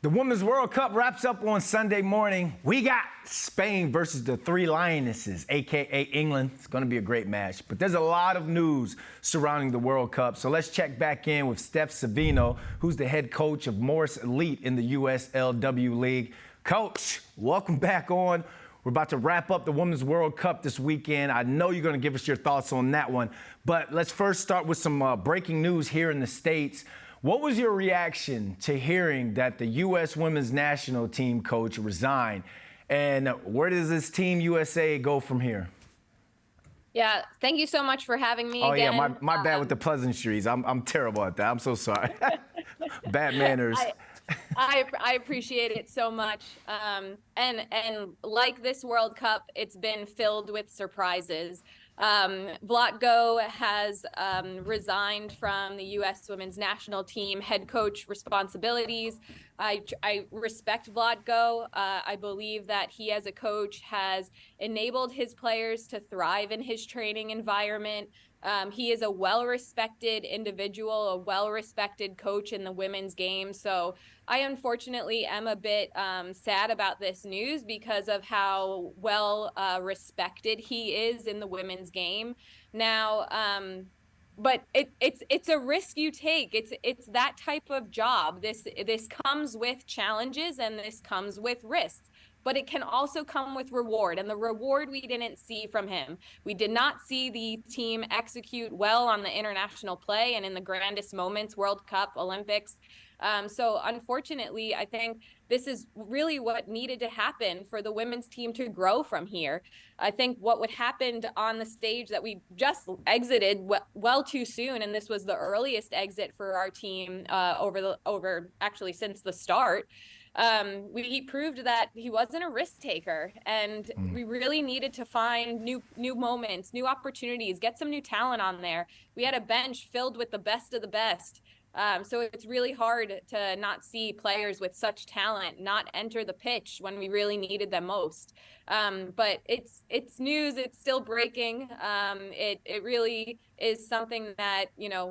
The Women's World Cup wraps up on Sunday morning. We got Spain versus the Three Lionesses, a.k.a. England. It's going to be a great match. But there's a lot of news surrounding the World Cup. So let's check back in with Steph Savino, who's the head coach of Morris Elite in the USLW League. Coach, welcome back on. We're about to wrap up the Women's World Cup this weekend. I know you're going to give us your thoughts on that one. But let's first start with some breaking news here in the States. What was your reaction to hearing that the U.S. Women's National Team coach resigned? And where does this Team USA go from here? Yeah, thank you so much for having me again. Yeah, my bad with the pleasantries. I'm terrible at that. I'm so sorry. Bad manners. I appreciate it so much. And like this World Cup, it's been filled with surprises. Vlatko has resigned from the U.S. Women's National Team head coach responsibilities. I respect Vlatko. I believe that he as a coach has enabled his players to thrive in his training environment. He is a well-respected individual, a well-respected coach in the women's game. So I unfortunately am a bit sad about this news because of how well respected he is in the women's game. Now, but it's a risk you take. It's that type of job. This comes with challenges and this comes with risks. But it can also come with reward, and the reward we didn't see from him. We did not see the team execute well on the international play and in the grandest moments, World Cup, Olympics. So unfortunately, I think this is really what needed to happen for the women's team to grow from here. I think what would happen on the stage that we just exited well too soon, and this was the earliest exit for our team over actually since the start. He proved that he wasn't a risk taker, and we really needed to find new moments, new opportunities, get some new talent on there. We had a bench filled with the best of the best. So it's really hard to not see players with such talent not enter the pitch when we really needed them most. But it's news. It's still breaking. It really is something that,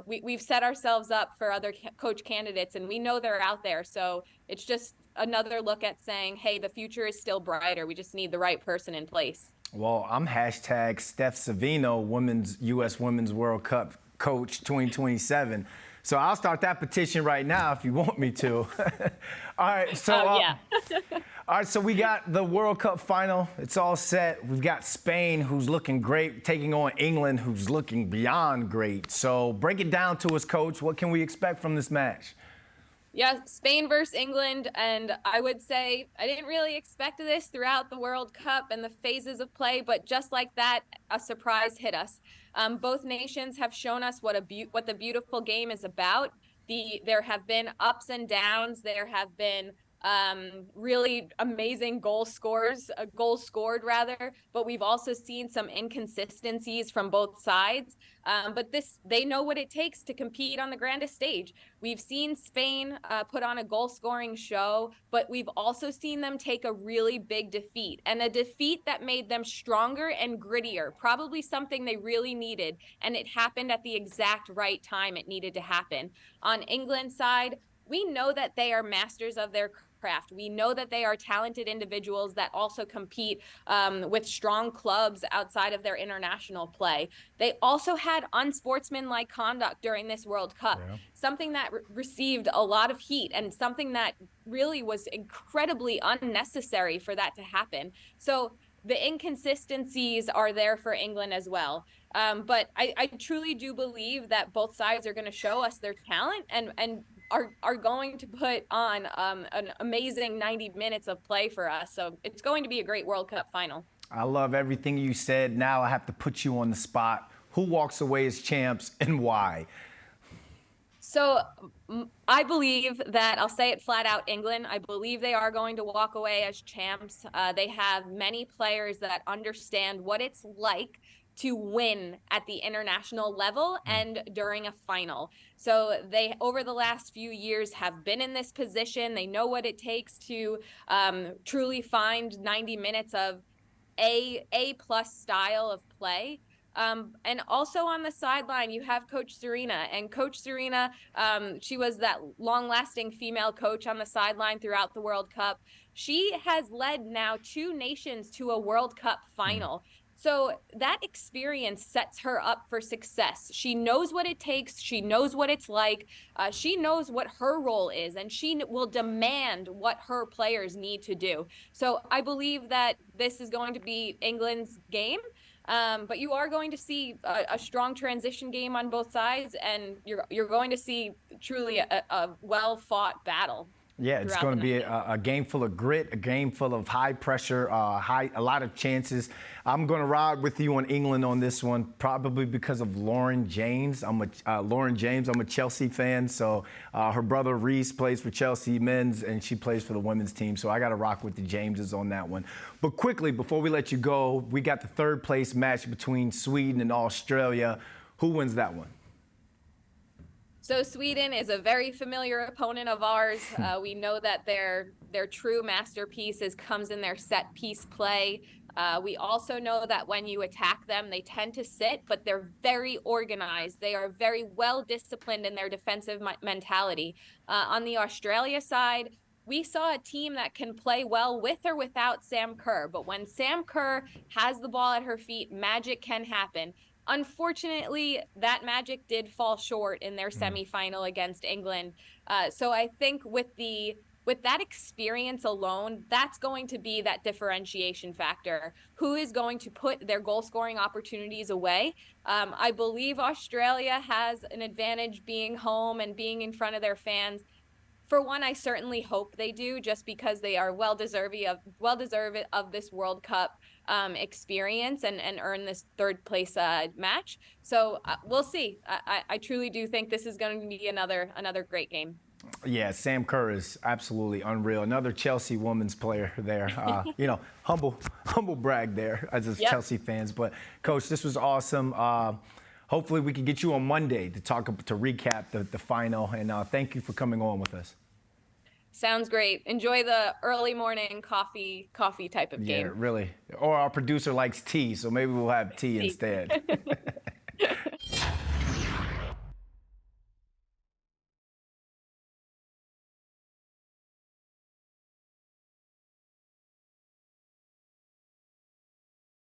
we've set ourselves up for other coach candidates, and we know they're out there. So it's just another look at saying, hey, the future is still brighter. We just need the right person in place. Well, I'm hashtag Steph Savino, U.S. Women's World Cup coach 2027. So I'll start that petition right now if you want me to. All right. So, yeah. All right. So we got the World Cup final. It's all set. We've got Spain, who's looking great, taking on England, who's looking beyond great. So break it down to us, Coach. What can we expect from this match? Yeah, Spain versus England, and I would say I didn't really expect this throughout the World Cup and the phases of play, but just like that, a surprise hit us. Both nations have shown us what the beautiful game is about. There have been ups and downs. There have been really amazing goals scored rather, but we've also seen some inconsistencies from both sides. But they know what it takes to compete on the grandest stage. We've seen Spain put on a goal-scoring show, but we've also seen them take a really big defeat, and a defeat that made them stronger and grittier, probably something they really needed, and it happened at the exact right time it needed to happen. On England's side, we know that they are masters of their craft. We know that they are talented individuals that also compete with strong clubs outside of their international play. They also had unsportsmanlike conduct during this World Cup, something that received a lot of heat and something that really was incredibly unnecessary for that to happen. So the inconsistencies are there for England as well. But I truly do believe that both sides are going to show us their talent and are going to put on an amazing 90 minutes of play for us. So it's going to be a great World Cup final. I love everything you said. Now I have to put you on the spot. Who walks away as champs and why? So I believe that, I'll say it flat out, England. I believe they are going to walk away as champs. They have many players that understand what it's like to win at the international level and during a final. So they, over the last few years, have been in this position. They know what it takes to truly find 90 minutes of A+ style of play. And also on the sideline, you have Coach Serena. And Coach Serena, she was that long-lasting female coach on the sideline throughout the World Cup. She has led now 2 nations to a World Cup final. So that experience sets her up for success. She knows what it takes. She knows what it's like. She knows what her role is, and she will demand what her players need to do. So I believe that this is going to be England's game. But you are going to see a strong transition game on both sides, and you're going to see truly a well-fought battle. Yeah, it's going to be a game full of grit, a game full of high pressure, a lot of chances. I'm going to ride with you on England on this one, probably because of Lauren James. I'm a Chelsea fan, so her brother Reece plays for Chelsea men's, and she plays for the women's team. So I got to rock with the Jameses on that one. But quickly, before we let you go, we got the 3rd place match between Sweden and Australia. Who wins that one? So Sweden is a very familiar opponent of ours. We know that their true masterpiece comes in their set piece play. We also know that when you attack them, they tend to sit, but they're very organized. They are very well disciplined in their defensive mentality. On the Australia side, we saw a team that can play well with or without Sam Kerr. But when Sam Kerr has the ball at her feet, magic can happen. Unfortunately, that magic did fall short in their semifinal against England. So I think with that experience alone, that's going to be that differentiation factor. Who is going to put their goal scoring opportunities away? I believe Australia has an advantage being home and being in front of their fans. For one, I certainly hope they do, just because they are well deserved of this World Cup experience and earn this 3rd place match. So we'll see. I truly do think this is going to be another great game. Yeah, Sam Kerr is absolutely unreal. Another Chelsea women's player there. Humble brag there as Chelsea fans. But Coach, this was awesome. Hopefully we can get you on Monday to recap the final. And thank you for coming on with us. Sounds great. Enjoy the early morning coffee type of game. Yeah, really. Or our producer likes tea, so maybe we'll have tea instead.